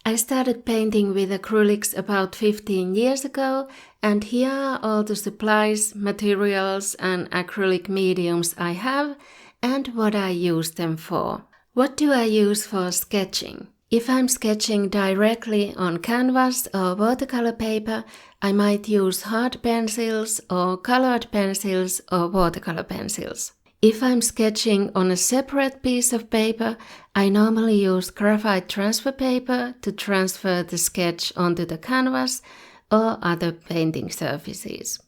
I started painting with acrylics about 15 years ago, and here are all the supplies, materials and acrylic mediums I have and what I use them for. What do I use for sketching? If I'm sketching directly on canvas or watercolor paper, I might use hard pencils or colored pencils or watercolor pencils. If I'm sketching on a separate piece of paper, I normally use graphite transfer paper to transfer the sketch onto the canvas or other painting surfaces.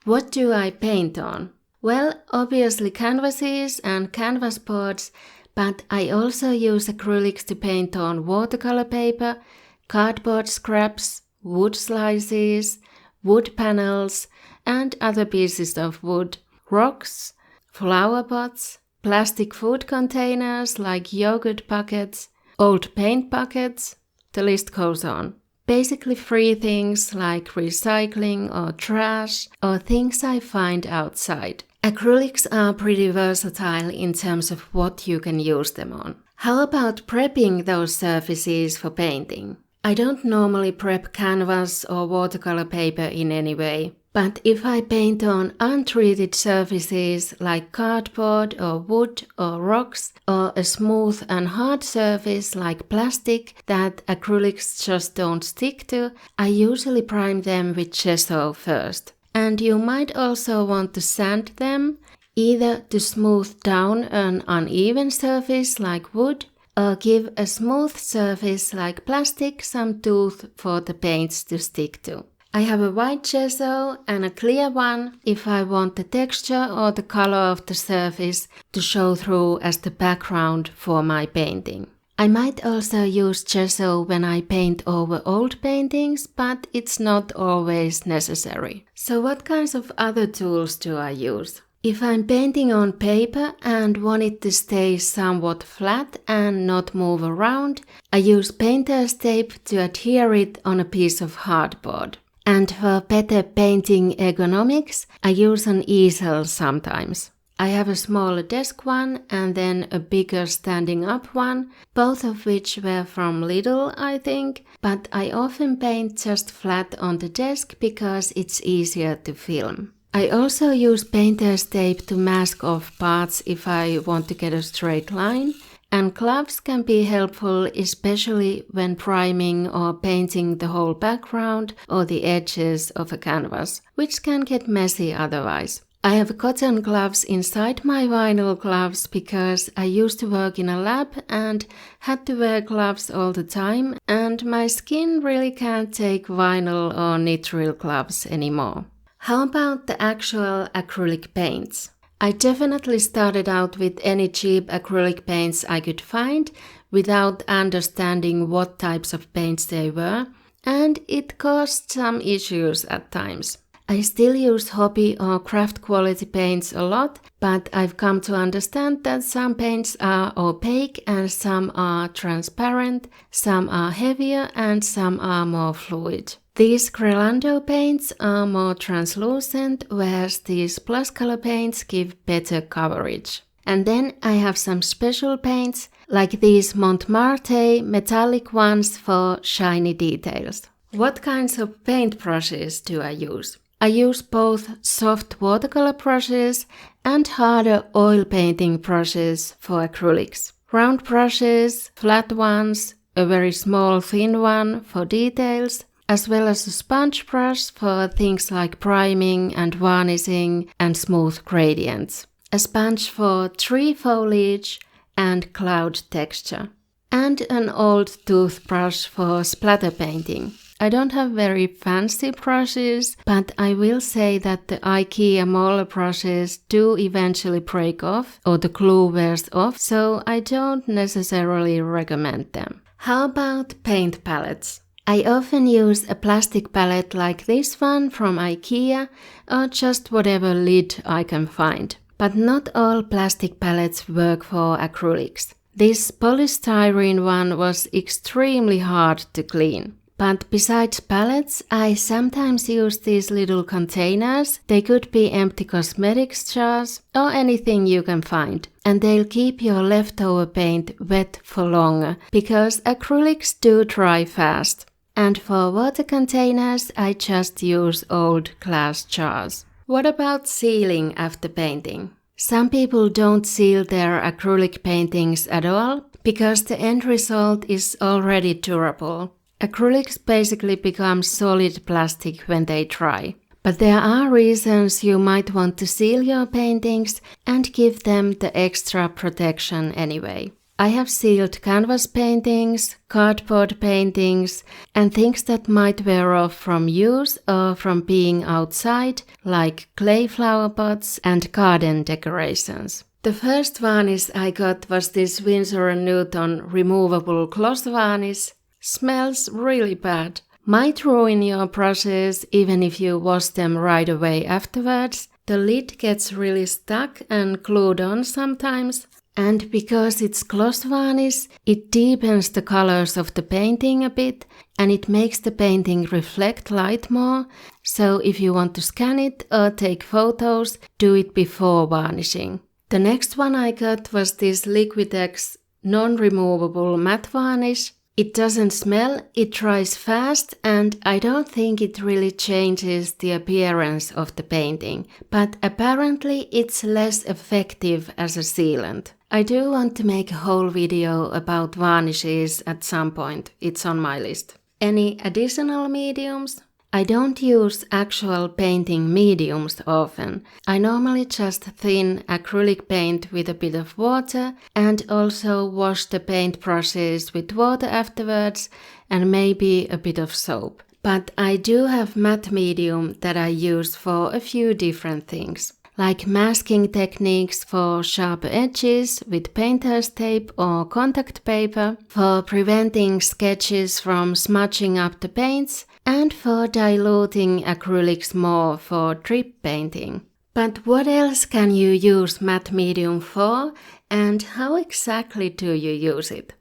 What do I paint on? Well, obviously canvases and canvas boards, but I also use acrylics to paint on watercolor paper, cardboard scraps, wood slices, wood panels, and other pieces of wood, rocks, flower pots, plastic food containers like yogurt buckets, old paint buckets, the list goes on. Basically free things like recycling or trash or things I find outside. Acrylics are pretty versatile in terms of what you can use them on. How about prepping those surfaces for painting? I don't normally prep canvas or watercolor paper in any way. But if I paint on untreated surfaces like cardboard or wood or rocks or a smooth and hard surface like plastic that acrylics just don't stick to, I usually prime them with gesso first. And you might also want to sand them, either to smooth down an uneven surface like wood or give a smooth surface like plastic some tooth for the paints to stick to. I have a white gesso and a clear one if I want the texture or the color of the surface to show through as the background for my painting. I might also use gesso when I paint over old paintings, but it's not always necessary. So what kinds of other tools do I use? If I'm painting on paper and want it to stay somewhat flat and not move around, I use painter's tape to adhere it on a piece of hardboard. And for better painting ergonomics, I use an easel sometimes. I have a smaller desk one and then a bigger standing up one, both of which were from Lidl, I think, but I often paint just flat on the desk because it's easier to film. I also use painter's tape to mask off parts if I want to get a straight line. And gloves can be helpful, especially when priming or painting the whole background or the edges of a canvas, which can get messy otherwise. I have cotton gloves inside my vinyl gloves because I used to work in a lab and had to wear gloves all the time, and my skin really can't take vinyl or nitrile gloves anymore. How about the actual acrylic paints? I definitely started out with any cheap acrylic paints I could find without understanding what types of paints they were, and it caused some issues at times. I still use hobby or craft quality paints a lot, but I've come to understand that some paints are opaque and some are transparent, some are heavier and some are more fluid. These Crelando paints are more translucent, whereas these plus color paints give better coverage. And then I have some special paints, like these Montmartre metallic ones for shiny details. What kinds of paint brushes do I use? I use both soft watercolor brushes and harder oil painting brushes for acrylics. Round brushes, flat ones, a very small thin one for details, as well as a sponge brush for things like priming and varnishing and smooth gradients, a sponge for tree foliage and cloud texture, and an old toothbrush for splatter painting. I don't have very fancy brushes, but I will say that the IKEA Moller brushes do eventually break off or the glue wears off, so I don't necessarily recommend them. How about paint palettes? I often use a plastic palette like this one from IKEA or just whatever lid I can find. But not all plastic palettes work for acrylics. This polystyrene one was extremely hard to clean. But besides palettes, I sometimes use these little containers. They could be empty cosmetics jars or anything you can find. And they'll keep your leftover paint wet for longer, because acrylics do dry fast. And for water containers, I just use old glass jars. What about sealing after painting? Some people don't seal their acrylic paintings at all because the end result is already durable. Acrylics basically become solid plastic when they dry. But there are reasons you might want to seal your paintings and give them the extra protection anyway. I have sealed canvas paintings, cardboard paintings, and things that might wear off from use or from being outside, like clay flower pots and garden decorations. The first varnish I got was this Winsor & Newton removable gloss varnish. Smells really bad. Might ruin your process even if you wash them right away afterwards. The lid gets really stuck and glued on sometimes. And because it's gloss varnish, it deepens the colors of the painting a bit and it makes the painting reflect light more. So if you want to scan it or take photos, do it before varnishing. The next one I got was this Liquitex non-removable matte varnish. It doesn't smell, it dries fast, and I don't think it really changes the appearance of the painting, but apparently it's less effective as a sealant. I do want to make a whole video about varnishes at some point, it's on my list. Any additional mediums? I don't use actual painting mediums often. I normally just thin acrylic paint with a bit of water and also wash the paint brushes with water afterwards and maybe a bit of soap. But I do have matte medium that I use for a few different things, like masking techniques for sharp edges with painter's tape or contact paper, for preventing sketches from smudging up the paints, and for diluting acrylics more for drip painting. But what else can you use matte medium for, and how exactly do you use it?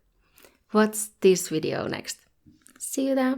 Watch this video next. See you there!